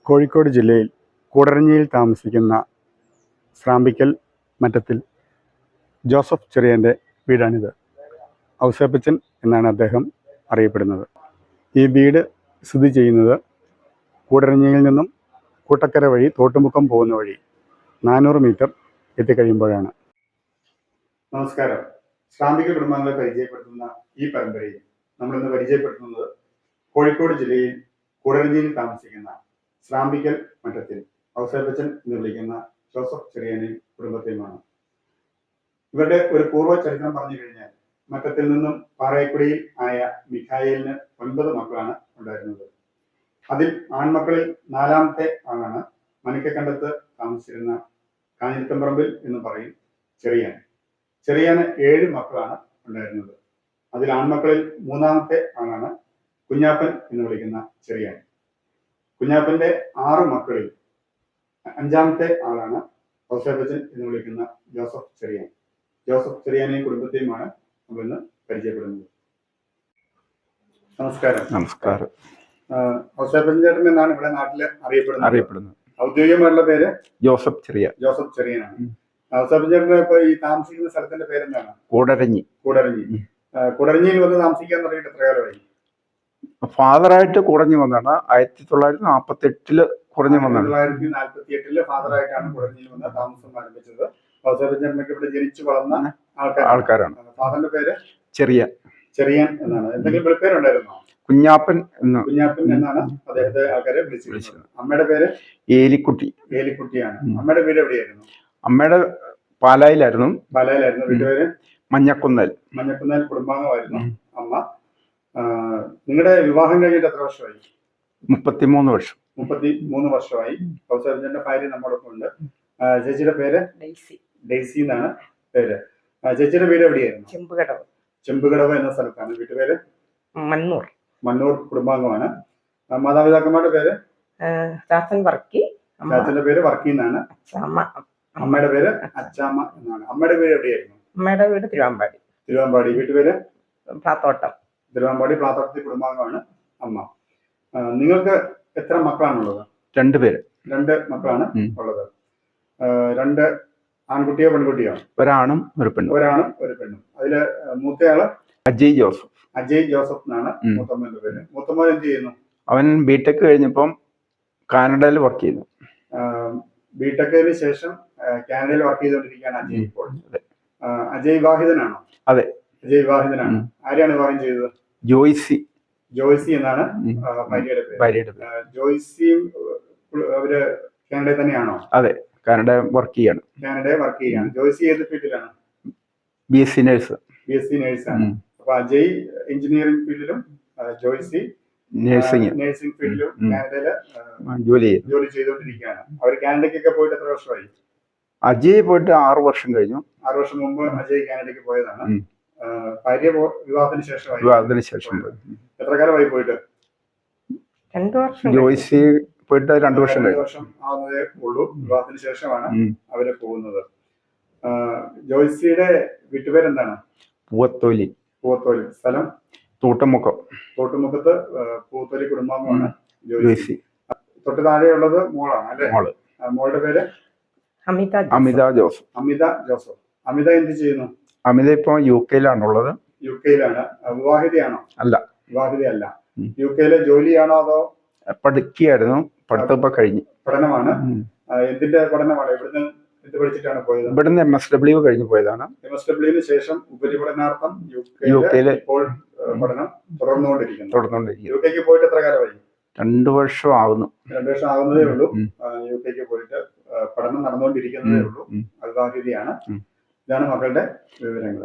കോഴിക്കോട് ജില്ലയിൽ കൂടരഞ്ഞിയിൽ താമസിക്കുന്ന സ്രാമ്പിക്കൽ മറ്റത്തിൽ ജോസഫ് ചെറിയാൻ്റെ വീടാണിത്. ഔസേപ്പച്ചൻ എന്നാണ് അദ്ദേഹം അറിയപ്പെടുന്നത്. ഈ വീട് സ്ഥിതി ചെയ്യുന്നത് കൂടരഞ്ഞിയിൽ നിന്നും കൂട്ടക്കര വഴി തോട്ടുമുക്കം പോകുന്ന വഴി 400 മീറ്റർ എത്തിക്കഴിയുമ്പോഴാണ്. നമസ്കാരം. സ്രാമ്പിക കുടുംബങ്ങളെ പരിചയപ്പെടുത്തുന്ന ഈ പരമ്പരയിൽ നമ്മളിന്ന് പരിചയപ്പെടുത്തുന്നത് കോഴിക്കോട് ജില്ലയിൽ കൂടരഞ്ഞിയിൽ താമസിക്കുന്ന സ്രാമ്പിക്കൽ മറ്റത്തിൽ ഔസേപ്പച്ചൻ എന്ന് വിളിക്കുന്ന ജോസഫ് ചെറിയാനെയും കുടുംബത്തെയുമാണ്. ഇവരുടെ ഒരു പൂർവ്വ ചരിത്രം പറഞ്ഞു കഴിഞ്ഞാൽ മറ്റത്തിൽ നിന്നും പാറയക്കുടിയിൽ ആയ മിഖായേലിന് 9 മക്കളാണ് ഉണ്ടായിരുന്നത്. അതിൽ ആൺമക്കളിൽ 4ാമത്തെ ആളാണ് മനക്കക്കണ്ടത്ത് താമസിച്ചിരുന്ന കാഞ്ഞിരത്തമ്പറമ്പിൽ എന്ന് പറയും ചെറിയാൻ. ചെറിയാന് 7 മക്കളാണ് ഉണ്ടായിരുന്നത്. അതിൽ ആൺമക്കളിൽ 3ാമത്തെ ആളാണ് കുഞ്ഞാപ്പൻ എന്ന് വിളിക്കുന്ന ചെറിയാൻ. കുഞ്ഞാപ്പന്റെ 6 മക്കളിൽ 5ാമത്തെ ആളാണ് ഔസേപ്പച്ചൻ എന്ന് വിളിക്കുന്ന ജോസഫ് ചെറിയാൻ. ജോസഫ് ചെറിയാനെയും കുടുംബത്തെയുമാണ് നമ്മൾ ഇന്ന് പരിചയപ്പെടുന്നത്. നമസ്കാരം. നമസ്കാരം. ഔസേപ്പച്ചൻ ചേട്ടൻ എന്നാണ് ഇവിടെ നാട്ടില് അറിയപ്പെടുന്നത്. ഔദ്യോഗികമായിട്ടുള്ള പേര് ജോസഫ് ചെറിയാൻ. ജോസഫ് ചെറിയാനാണ്. ഔസേപ്പച്ചൻ ചേട്ടൻ ഇപ്പൊ ഈ താമസിക്കുന്ന സ്ഥലത്തിന്റെ പേരെന്താണ്? കൂടരഞ്ഞി. കൂടരഞ്ഞിയിൽ വന്ന് താമസിക്കാൻ തുടങ്ങിയിട്ട് എത്ര കാലമായി? ഫാദറായിട്ട് കുറഞ്ഞു വന്നാണ് 1948 കുറഞ്ഞു വന്നാണ്. 1948 ഫാദറായിട്ടാണ് കൂടരഞ്ഞിയിൽ വന്ന് താമസം ആരംഭിച്ചത്. ഔസേപ്പച്ചനൊക്കെ ഇവിടെ ജനിച്ചു വളർന്ന ആൾക്കാരാണ്. ഫാദറിന്റെ പേര് ചെറിയാൻ എന്നാണ്. എന്തെങ്കിലും വിളിപ്പേരുണ്ടായിരുന്നോ? കുഞ്ഞാപ്പൻ എന്നാണ് അദ്ദേഹത്തെ ആൾക്കാരെ വിളിച്ചത്. അമ്മയുടെ പേര് ഏലിക്കുട്ടിയാണ്. അമ്മയുടെ വീട് എവിടെയായിരുന്നു? അമ്മയുടെ പാലായിലായിരുന്നു. വീട്ടുപേര് മഞ്ഞക്കുന്നൽ കുടുംബാംഗമായിരുന്നു അമ്മ. നിങ്ങളുടെ വിവാഹം കഴിഞ്ഞിട്ട് എത്ര വർഷമായി? 33 വർഷമായി. ഔസേപ്പച്ചന്റെ ഭാര്യ നമ്മോടൊപ്പം ഉണ്ട്. ചേച്ചിയുടെ പേര് ഡെയ്സി എന്നാണ് പേര്. ചേച്ചിയുടെ വീട് എവിടെയായിരുന്നു? ചെമ്പുകടവ് എന്ന സ്ഥലത്താണ്. വീട്ടുപേര് മണ്ണൂർ കുടുംബാംഗമാണ്. മാതാപിതാക്കന്മാരുടെ പേര്? ചാച്ചന്റെ പേര് വർക്കി എന്നാണ്. അമ്മയുടെ പേര് അച്ചാമ്മ എന്നാണ്. അമ്മയുടെ വീട് എവിടെയായിരുന്നു? അമ്മയുടെ വീട് തിരുവാമ്പാടി. വീട്ടുപേര്? തിരുവാമ്പാടി പ്ലാത്തോട്ടത്തിൽ കുടുംബാംഗമാണ് അമ്മ. നിങ്ങൾക്ക് എത്ര മക്കളാണുള്ളത്? 2 പേര്. 2 മക്കളാണ് ഉള്ളത്. 2 ആൺകുട്ടിയോ പെൺകുട്ടിയോ? ഒരാണും ഒരു പെണ്ണും. അതില് മൂത്തയാള് അജയ് ജോസഫ് എന്നാണ് മൂത്തമ്മന്റെ പേര്. മൂത്തമ്മ എന്ത് ചെയ്യുന്നു? അവൻ ബിടെക് കഴിഞ്ഞപ്പം കാനഡയിൽ വർക്ക് ചെയ്യുന്നു. ബിടെക്കിന് ശേഷം കാനഡയിൽ വർക്ക് ചെയ്തുകൊണ്ടിരിക്കുകയാണ് അജയ് ഇപ്പോൾ. അജയ് വിവാഹിതനാണോ? അതെ, അജയ് വിവാഹിതനാണ്. ആരെയാണ് വിവാഹം ചെയ്തത്? ജോയ്സി എന്നാണ് ഭാര്യയുടെ പേര്. ജോയ്സിയും അവര് കാനഡയിൽ തന്നെയാണോ? അതെ, കാനഡ വർക്ക് ചെയ്യാണ്. ജോയ്സി ഏത് ഫീൽഡിലാണ്? BSc നേഴ്സാണ്. അപ്പൊ അജയ് എഞ്ചിനീയറിംഗ് ഫീൽഡിലും ജോയ്സി നഴ്സിംഗ് ഫീൽഡിലും കാനഡയില് ജോലി ചെയ്തുകൊണ്ടിരിക്കുകയാണ്. അവർ കാനഡയ്ക്കൊക്കെ പോയിട്ട് എത്ര വർഷമായി? അജയ് പോയിട്ട് 6 വർഷം കഴിഞ്ഞു. 6 വർഷം മുമ്പ് അജയ് കാനഡയ്ക്ക് പോയതാണ്. ഭാര്യ വിവാഹത്തിന് ശേഷം. എത്ര കാലമായി പോയിട്ട്? 2 വർഷം. ജോയ്സി പോയിട്ട് 2 വർഷം ആവുന്നതേ ഉള്ളൂ. വിവാഹത്തിന് ശേഷമാണ് അവര് പോകുന്നത്. ജോയ്സിയുടെ വീട്ടുപേരെന്താണ്? പൂവത്തോലി. സ്ഥലം? തോട്ടുമുക്കത്ത് പൂവത്തോലി കുടുംബാംഗമാണ് ജോയ്സി. തൊട്ട് താഴെയുള്ളത് മോളാണ് അല്ലെ? മോളുടെ പേര് അമിത ജോസഫ്. അമിത എന്ത് ചെയ്യുന്നു? അമിത ഇപ്പൊ UK ലാണുള്ളത്. വിവാഹിതയാണോ? അല്ല. വിവാഹിതയല്ല. UK ജോലിയാണോ അതോ പഠിക്കുകയായിരുന്നു? പഠിത്തം ഇപ്പൊ കഴിഞ്ഞു. പഠനമാണ്. എന്തിന്റെ പഠനമാണ്? എന്ത് പഠിച്ചിട്ടാണ് പോയത്? ഇവിടുന്ന് MSW കഴിഞ്ഞു പോയതാണ്. MSWന് ശേഷം ഉപരിപഠനാർത്ഥം UK ഇപ്പോൾ പഠനം തുടർന്നുകൊണ്ടിരിക്കുന്നു. UK പോയിട്ട് എത്ര കാലമായി? 2 വർഷം ആവുന്നു. 2 വർഷം ആവുന്നതേ ഉള്ളൂ. UK പോയിട്ട് പഠനം നടന്നുകൊണ്ടിരിക്കുന്നതേ ഉള്ളൂ. അവിവാഹിതയാണ്. ഇതാണ് മക്കളുടെ വിവരങ്ങൾ.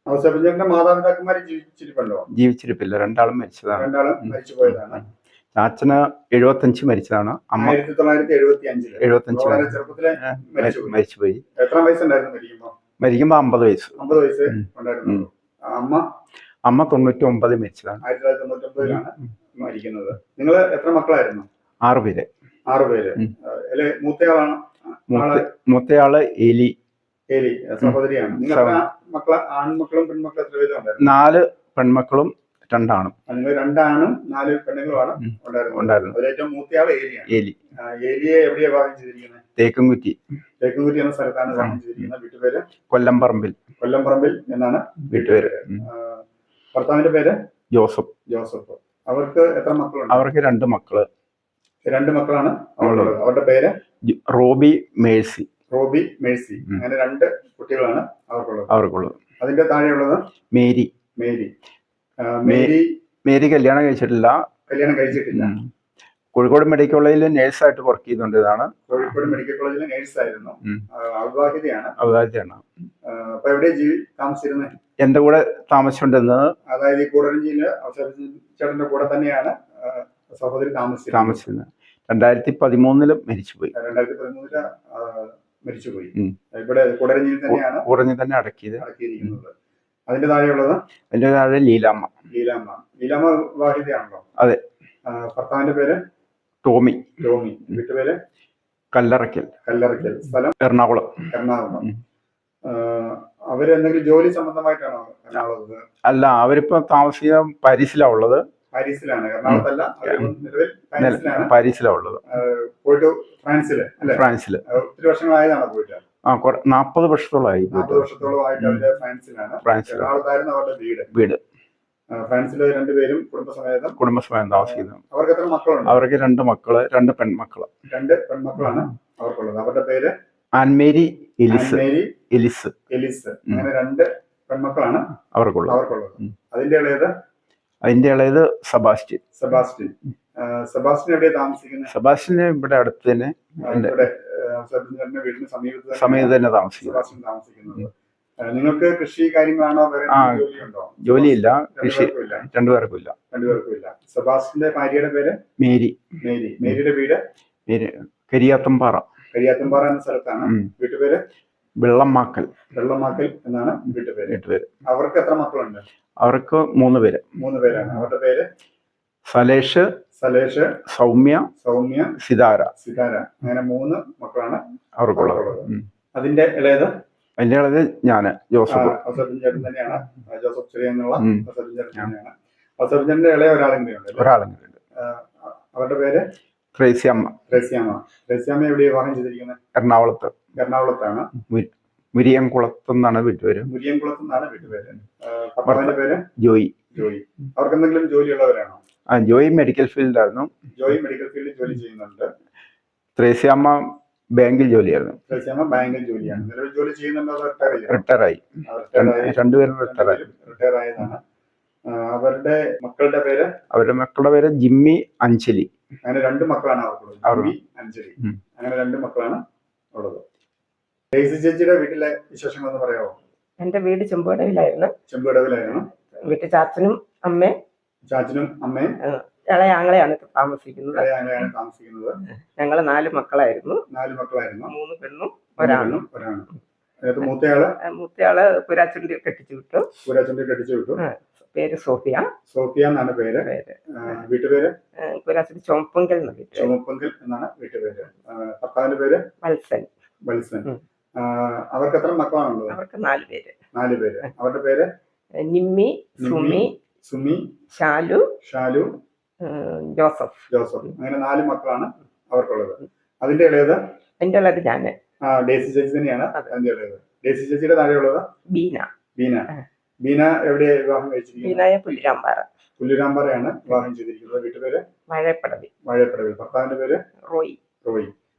ഔസേപ്പച്ചന്റെ മാതാപിതാക്കന്മാര് ജീവിച്ചിരിപ്പില്ല. 2 മരിച്ചതാണ്. മരിച്ചു പോയതാണ്. ചാച്ചന് 75 മരിച്ചതാണ്. 1975 ചെറുപ്പത്തിലെ മരിച്ചുപോയി. എത്ര വയസ്സുണ്ടായിരുന്നു മരിക്കുമ്പോ 50 വയസ്സ് ഉണ്ടായിരുന്നു. അമ്മ 99 മരിച്ചതാണ്. 1999 മരിക്കുന്നത്. നിങ്ങൾ എത്ര മക്കളായിരുന്നു? 6 പേര്. മൂത്തയാള് ഏലി സഹോദരിയാണ്. നിങ്ങൾ ആൺമക്കളും പെൺമക്കളും എത്ര പേരും? 4 പെൺമക്കളും രണ്ടാണും. നിങ്ങൾ 2 ആണും 4 പെണ്ണുങ്ങളുമാണ് ഉണ്ടായിരുന്നത്. അതിലേറ്റവും മൂത്തയാൾ ഏലിയാണ്. ഏലി. ഏലിയെ എവിടെയാണ് വിവാഹം ചെയ്തിരിക്കുന്നത്? തേക്കുംകുറ്റി എന്ന സ്ഥലത്താണ് വിവാഹം ചെയ്തിരിക്കുന്നത്. വീട്ടുപേര് കൊല്ലംപറമ്പിൽ എന്നാണ് വീട്ടുപേര്. ഭർത്താവിന്റെ പേര് ജോസഫ്. അവർക്ക് എത്ര മക്കളുണ്ട്? അവർക്ക് 2 മക്കള്. 2 മക്കളാണ് അവരുടെ പേര്? Robby Mercy. അങ്ങനെ 2 കുട്ടികളാണ് അവർക്കുള്ളത്. അതിന്റെ താഴെയുള്ളത് മേരി. കല്യാണം കഴിച്ചിട്ടില്ല. കോഴിക്കോട് മെഡിക്കൽ കോളേജിൽ നേഴ്സായിട്ട് വർക്ക് ചെയ്തുകൊണ്ടിരുന്നതാണ്. കോഴിക്കോട് മെഡിക്കൽ കോളേജിൽ നേഴ്സായിരുന്നു. അവിവാഹിതയാണ്. അപ്പൊ എവിടെ താമസിച്ചിരുന്നത്? എന്റെ കൂടെ താമസിച്ചുകൊണ്ടിരുന്നത്. അതായത് ഈ കൂടരഞ്ചിയില് ചേട്ടന്റെ കൂടെ തന്നെയാണ് സഹോദരി താമസിച്ചിരുന്നത്. 2013 മരിച്ചുപോയി. 2013 മരിച്ചുപോയി. ഇവിടെ കൂടരഞ്ചിയിൽ തന്നെയാണ് തന്നെ അടക്കിയിരിക്കുന്നത്. അതിന്റെ താഴെയുള്ളത്? അതിന്റെ താഴെ ലീലാമ്മ വിവാഹിതയാണല്ലോ? അതെ. ഭർത്താവിന്റെ പേര്? ടോമി. വീട്ടുപേര്? കല്ലറയ്ക്കൽ. സ്ഥലം? എറണാകുളം. അവരെന്തെങ്കിലും ജോലി സംബന്ധമായിട്ടാണോ എറണാകുളത്ത്? അല്ല, അവരിപ്പോ താമസിക്കുന്ന പാരീസിലാണ് ഉള്ളത്. എറണാകുളത്തല്ല, പാരീസിലാണ് ഉള്ളത്. പോയിട്ട് ഫ്രാൻസില് ഒത്തിരി വർഷങ്ങളായതാണോ പോയിട്ട്? 40 വർഷത്തോളമായി. 40 വർഷത്തോളമായിട്ട് അവര് ഫ്രാൻസിലാണ്. എറണാകുളത്തായിരുന്നു അവരുടെ വീട്. ഫ്രാൻസിലെ 2 പേരും കുടുംബസമേതം താമസിക്കുന്നു. അവർക്ക് എത്ര മക്കളുണ്ട്? അവർക്ക് 2 മക്കള്, 2 പെൺമക്കള്. 2 പെൺമക്കളാണ് അവർക്കുള്ളത്. അവരുടെ പേര്? ആൻമേരി, എലിസ്. അങ്ങനെ 2 പെൺമക്കളാണ് അവർക്കുള്ളത്. അതിന്റെ ഇളയത് സെബാസ്റ്റ്യൻ. എവിടെയാണ് താമസിക്കുന്നത്? സെബാസ്റ്റ്യൻ ഇവിടെ അടുത്ത് തന്നെ വീടിന് സമീപത്ത് തന്നെ താമസിക്കുന്നത്. നിങ്ങൾക്ക് കൃഷി കാര്യങ്ങളാണോ? ജോലിയില്ല, കൃഷി രണ്ടുപേർക്കും ഇല്ല. സെബാസ്റ്റ്യന്റെ ഭാര്യയുടെ പേര്? മേരിയുടെ വീട്? കരിയാത്തമ്പാറ എന്ന സ്ഥലത്താണ്. വീട്ടുപേര്? വെള്ളമാക്കൽ എന്നാണ് വീട്ടുപേര്. അവർക്ക് എത്ര മക്കളുണ്ട്? അവർക്ക് 3 പേരാണ്. അവരുടെ പേര്? സലേഷ്, സൗമ്യ, സിതാര. അങ്ങനെ 3 മക്കളാണ് അവർക്കുള്ളത്. അതിന്റെ ഇളയത് ഞാന്, ജോസഫ്. ചേട്ടൻ തന്നെയാണ്. ജോസഫ് ചെറിയ ചേട്ടന്റെ ഇളയ ഒരാളും കൂടിയുണ്ട്. അവരുടെ പേര്? ത്രേസ്യാമ്മ. എവിടെയാണ് വിവാഹം ചെയ്തിരിക്കുന്നത്? എറണാകുളത്താണ്. മുരിയംകുളത്തെന്നാണ് വീട്ടുപേര്. ഭർത്താവിന്റെ പേര്? ജോയി. അവർക്ക് എന്തെങ്കിലും ജോലിയുള്ളവരാണോ? ജോയി മെഡിക്കൽ ഫീൽഡിലായിരുന്നു. ജോലി ചെയ്യുന്നുണ്ട്. ത്രേസ്യാമ്മ ബാങ്കിൽ ജോലിയായിരുന്നു. നിലവിൽ ജോലി ചെയ്യുന്നുണ്ടോ? റിട്ടയറായി. 2 പേരും റിട്ടയർ ആയതാണ്. അവരുടെ മക്കളുടെ പേര്? ജിമ്മി, അഞ്ജലി. അങ്ങനെ 2 മക്കളാണ് അവർക്കുള്ളത്. അഞ്ജലി. അങ്ങനെ 2 മക്കളാണ് ഉള്ളത്. ഡെയ്സി ചേച്ചിയുടെ വീട്ടിലെ വിശേഷങ്ങൾ ഒന്ന് പറയാമോ? എന്റെ വീട് ചെമ്പുകടവിലായിരുന്നു. വീട്ടിൽ ചാച്ചനും അമ്മയും ഇളയ ആങ്ങളെയാണ് താമസിക്കുന്നത്. ഞങ്ങള് 4 മക്കളായിരുന്നു. 3 പെണ്ണും ഒരാണും. മൂത്തയാള് പുരാച്ചുണ്ടി കെട്ടിച്ചു വിട്ടു. പേര് സോഫിയ എന്നാണ് പേര്. വീട്ടുപേര്? പുരാച്ചുണ്ടി ചുമപ്പങ്കൽ എന്നാണ് വീട്ടുപേര്. ഭർത്താവിന്റെ പേര്? വത്സൻ. അവർക്ക് എത്ര മക്കളാണുള്ളത്? അവർക്ക് 4 പേര്. അവരുടെ പേര്? നിമ്മി, സുമി, ഷാലു, ജോസഫ്. അങ്ങനെ 4 മക്കളാണ് അവർക്കുള്ളത്. അതിന്റെ ഇളയത്? ഞാന്. ഡേസി ചേച്ചി തന്നെയാണ് അതിന്റെ ഇളയത്. ഡേസി ചേച്ചിയുടെ താഴെയുള്ളത്? ബീന എവിടെയാ വിവാഹം കഴിച്ചിരിക്കുന്നത്? പുല്ലുരാമ്പാറയാണ് വിവാഹം ചെയ്തിരിക്കുന്നത്. വീട്ടുപേര്? വാഴപ്പടവിൽ. ഭർത്താവിന്റെ പേര്? റോയി.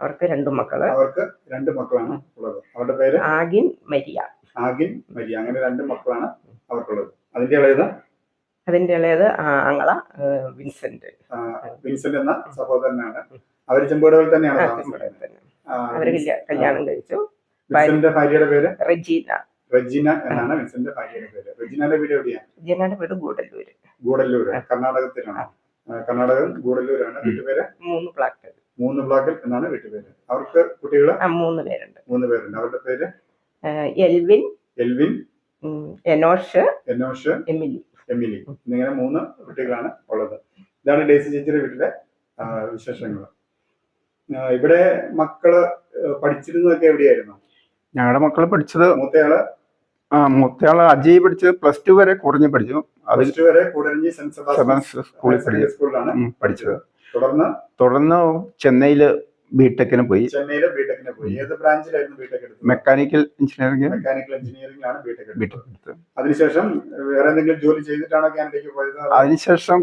അവർക്ക് 2 മക്കള്. അവർക്ക് 2 മക്കളാണ് ഉള്ളത്. അവരുടെ പേര്? ആഗിൻ, മരിയ. അങ്ങനെ 2 മക്കളാണ് അവർക്കുള്ളത്. അതിന്റെ ഇളയത് ആങ്ങള വിൻസെന്റ് എന്ന സഹോദരനാണ്. അവര് ചെമ്പുകടവിൽ തന്നെയാണ് അവര് കല്യാണം കഴിച്ചു. വിൻസെന്റിന്റെ ഭാര്യയുടെ പേര്? റെജീന എന്നാണ് വിൻസെന്റിന്റെ ഭാര്യയുടെ പേര്. റെജീനയുടെ വീട് എവിടെയാണ്? റെജീനയുടെ വീട് ഗൂഡല്ലൂര്. കർണാടകത്തിലാണ്. ഗൂഡല്ലൂരാണ്. വീട്ടുപേര്? 3 ബ്ലോക്കിൽ എന്നാണ് വീട്ടുപേര്. അവർക്ക് കുട്ടികള്? 3 പേരുണ്ട്. അവരുടെ പേര്? Elvin, Enosh, Emily. എന്നിങ്ങനെ 3 കുട്ടികളാണ് ഉള്ളത്. ഇതാണ് ഡേസി ചേച്ചിയുടെ വീട്ടിലെ വിശേഷങ്ങൾ. ഇവിടെ മക്കള് പഠിച്ചിരുന്നതൊക്കെ എവിടെയായിരുന്നു? ഞങ്ങളുടെ മക്കള് പഠിച്ചത് മൂത്തയാള് മൂത്തയാള് അജയ് പഠിച്ചത് +2 വരെ കുറഞ്ഞ് പഠിച്ചു. അത് പ്ലസ് ടു വരെ കൂടരഞ്ഞി സെന്റ് സെബാസ്റ്റ്യൻസ് സ്കൂളിൽ സെക്കൻഡറി സ്കൂളിലാണ് പഠിച്ചത്. തുടർന്ന് ചെന്നൈയില് ബിടെക്കിന് പോയി. ചെന്നൈയില് ബിടെക്കിന് പോയി. ഏത് ബ്രാഞ്ചിലായിരുന്നു ബിടെക് എടുത്തത്? Mechanical engineering. മെക്കാനിക്കൽ എഞ്ചിനീയറിംഗിലാണ് ബിടെക് എടുത്തത്. എടുത്തത്. അതിനുശേഷം വേറെ എന്തെങ്കിലും ജോലി ചെയ്തിട്ടാണോ കാനഡയ്ക്ക് പോയത്? അതിനുശേഷം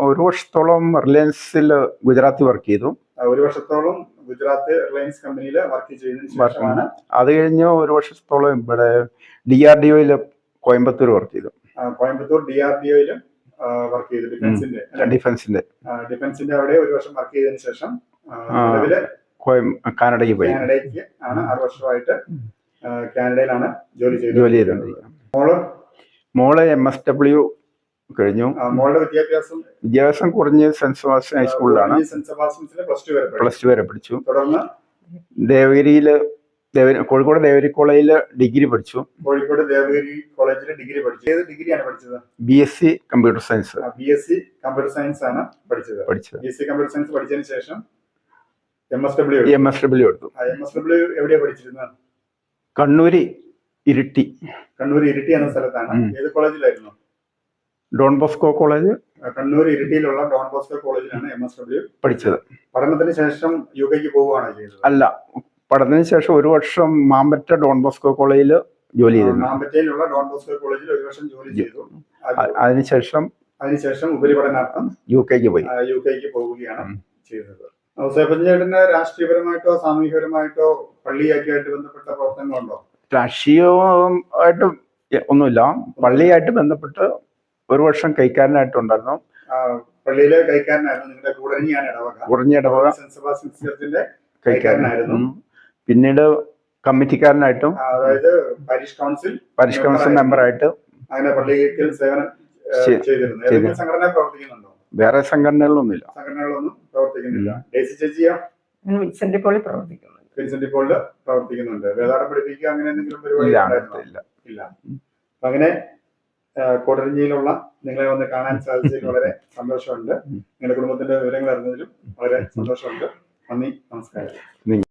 ഒരു വർഷത്തോളം റിലയൻസിൽ ഗുജറാത്തിൽ വർക്ക് ചെയ്തു. ഒരു വർഷത്തോളം ഗുജറാത്ത് റിലയൻസ് കമ്പനിയിൽ വർക്ക് ചെയ്തതിനു ശേഷമാണ് അത് കഴിഞ്ഞ് ഒരു വർഷത്തോളം ഇവിടെ DRDOയിൽ കോയമ്പത്തൂർ വർക്ക് ചെയ്തു. കോയമ്പത്തൂർ DRDOയിൽ വർക്ക് ചെയ്തു. ഡിഫൻസിന്റെ അവിടെ ഒരു വർഷം വർക്ക് ചെയ്തതിനു ശേഷം കാനഡയ്ക്ക് പോയി. കാനഡയ്ക്ക് ആണ് 6 വർഷമായിട്ട് കാനഡയിലാണ് ജോലി ചെയ്തത്. മോള് MSW കഴിഞ്ഞു. മോളുടെ വിദ്യാഭ്യാസം കുറഞ്ഞ് സെന്റ് സെബാസ്റ്റ്യൻ ഹൈസ്കൂളിലാണ്. +2 വരെ പഠിച്ചു. തുടർന്ന് കോഴിക്കോട് ദേവഗിരി കോളേജിൽ ഡിഗ്രി പഠിച്ചു. കോഴിക്കോട് ദേവഗിരി കോളേജിൽ ഡിഗ്രി പഠിച്ചു. ഏത് ഡിഗ്രിയാണ് പഠിച്ചത്? BSc computer science. BSc computer science ആണ് പഠിച്ചത്. BSc കമ്പ്യൂട്ടർ സയൻസ് പഠിച്ചതിന് ശേഷം MSW എടുത്തു. MSW എവിടെയാണ് പഠിച്ചിരുന്നത്? കണ്ണൂര് ഇരിട്ടി എന്ന സ്ഥലത്താണ്. ഏത് കോളേജിലായിരുന്നു? Don Bosco college. കണ്ണൂർ ഇരിട്ടിയിലുള്ള ഡോൺ ബോസ്കോ കോളേജിലാണ് MSW പഠിച്ചത്. പഠനത്തിന് ശേഷം UK പോവുകയാണ് ചെയ്തത്? അല്ല, പഠനത്തിന് ശേഷം ഒരു വർഷം മാമ്പറ്റ ഡോൺ ബോസ്കോ കോളേജിൽ ജോലി ചെയ്തു. മാമ്പറ്റയിലുള്ള ഡോൺ ബോസ്കോ കോളേജിൽ ഒരു വർഷം ജോലി ചെയ്തു. അതിനുശേഷം ഉപരിപഠനാർത്ഥം UK പോവുകയാണ് ചെയ്തത്. ഔസേപ്പച്ചേട്ടന് രാഷ്ട്രീയപരമായിട്ടോ സാമൂഹികപരമായിട്ടോ പള്ളിയായിട്ട് ബന്ധപ്പെട്ട പ്രവർത്തനങ്ങളുണ്ടോ? രാഷ്ട്രീയമായിട്ട് ഒന്നുമില്ല. പള്ളിയായിട്ട് ബന്ധപ്പെട്ട് ഒരു വർഷം കൈക്കാരനായിട്ടുണ്ടായിരുന്നു. പള്ളിയിലെ കൈക്കാരനായിരുന്നു. നിങ്ങളുടെ കൂടരഞ്ഞി ഇടവക സെന്റ് സെബാസ്റ്റ്യൻ ചർച്ചിന്റെ കൈക്കാരനായിരുന്നു. പിന്നീട് കമ്മിറ്റിക്കാരനായിട്ടും, അതായത് പാരിഷ് കൗൺസിൽ മെമ്പറായിട്ട് അങ്ങനെ പള്ളിയിൽ സേവനം ചെയ്തിരുന്നു. സംഘടന പ്രവർത്തിക്കുന്നുണ്ടോ? വേറെ സംഘടനകളൊന്നും പ്രവർത്തിക്കുന്നില്ല. ഡേസി ചേച്ചിയോ? വിൻസെന്റ് പോളിൽ പ്രവർത്തിക്കുന്നുണ്ട്. വേദാടം പഠിപ്പിക്കുക അങ്ങനെ എന്തെങ്കിലും പരിപാടി ഇല്ല. അങ്ങനെ കൂടരഞ്ഞിയിലുള്ള നിങ്ങളെ വന്ന് കാണാൻ സാധിച്ചതിൽ വളരെ സന്തോഷമുണ്ട്. നിങ്ങളുടെ കുടുംബത്തിന്റെ വിവരങ്ങൾ അറിഞ്ഞതിലും വളരെ സന്തോഷമുണ്ട്. നന്ദി, നമസ്കാരം.